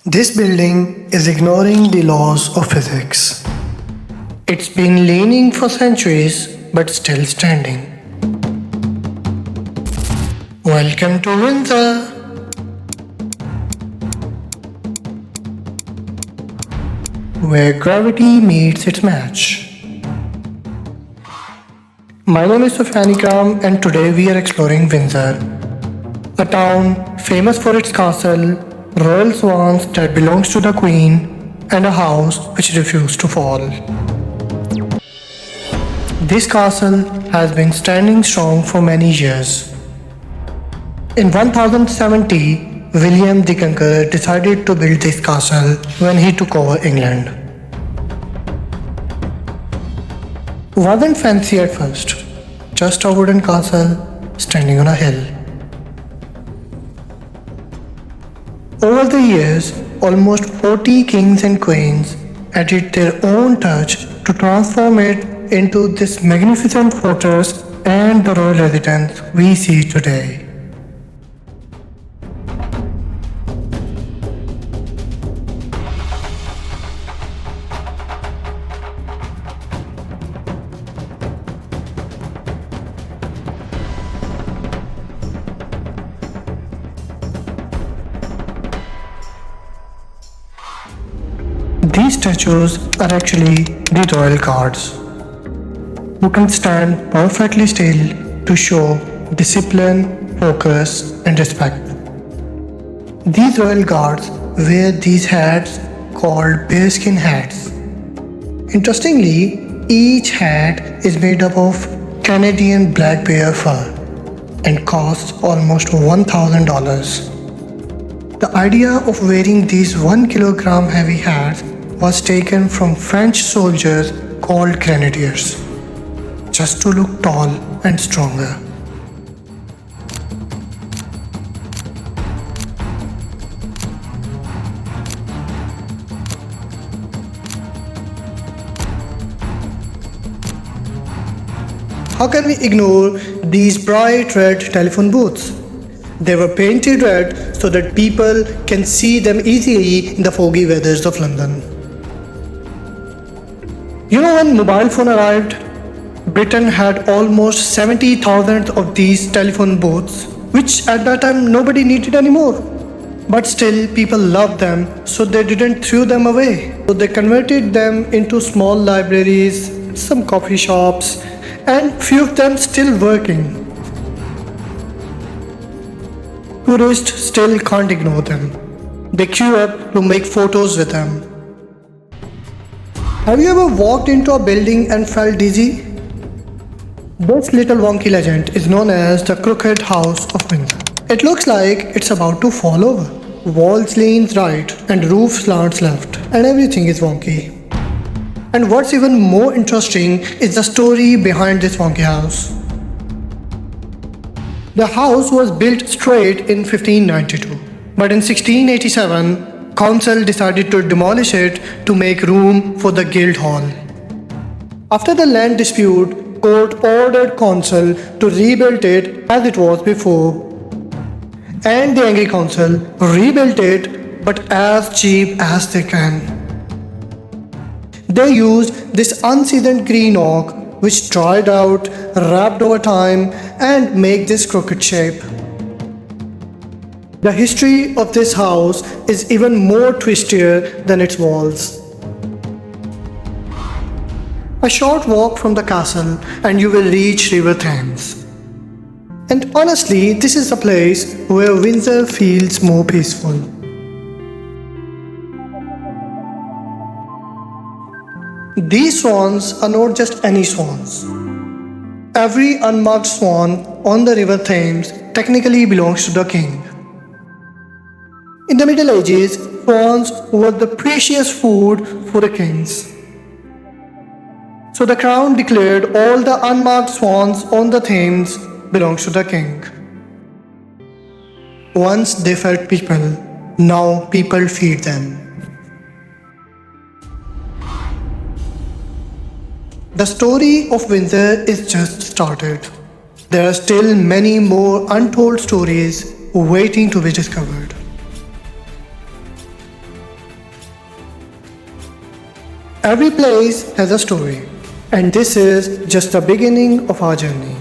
This building is ignoring the laws of physics. It's been leaning for centuries but still standing. Welcome to Windsor, where gravity meets its match. My name is Sophanikam and today we are exploring Windsor, a town famous for its castle, royal swans that belongs to the queen, and a house which refused to fall. This castle has been standing strong for many years. In 1070, William the Conqueror decided to build this castle when he took over England. Wasn't fancy at first, just a wooden castle standing on a hill. Over the years, almost 40 kings and queens added their own touch to transform it into this magnificent fortress and the royal residence we see today. These statues are actually the royal guards, who can stand perfectly still to show discipline, focus, and respect. These royal guards wear these hats called bearskin hats. Interestingly, each hat is made up of Canadian black bear fur and costs almost $1,000. The idea of wearing these 1 kilogram heavy hats was taken from French soldiers called grenadiers, just to look tall and stronger. How can we ignore these bright red telephone booths? They were painted red so that people can see them easily in the foggy weathers of London. You know, when mobile phone arrived, Britain had almost 70,000 of these telephone booths, which at that time nobody needed anymore. But still people loved them, so they didn't throw them away. So they converted them into small libraries, some coffee shops, and few of them still working. Tourists still can't ignore them. They queue up to make photos with them. Have you ever walked into a building and felt dizzy? This little wonky legend is known as the Crooked House of Windsor. It looks like it's about to fall over. Walls lean right and roof slants left, and everything is wonky. And what's even more interesting is the story behind this wonky house. The house was built straight in 1592, but in 1687, Council decided to demolish it to make room for the Guild Hall. After the land dispute, court ordered Council to rebuild it as it was before. And the angry Council rebuilt it, but as cheap as they can. They used this unseasoned green oak, which dried out, wrapped over time, and make this crooked shape. The history of this house is even more twistier than its walls. A short walk from the castle and you will reach River Thames. And honestly, this is a place where Windsor feels more peaceful. These swans are not just any swans. Every unmarked swan on the River Thames technically belongs to the king. In the Middle Ages, swans were the precious food for the kings. So the crown declared all the unmarked swans on the Thames belongs to the king. Once they fed people, now people feed them. The story of Windsor is just started. There are still many more untold stories waiting to be discovered. Every place has a story, and this is just the beginning of our journey.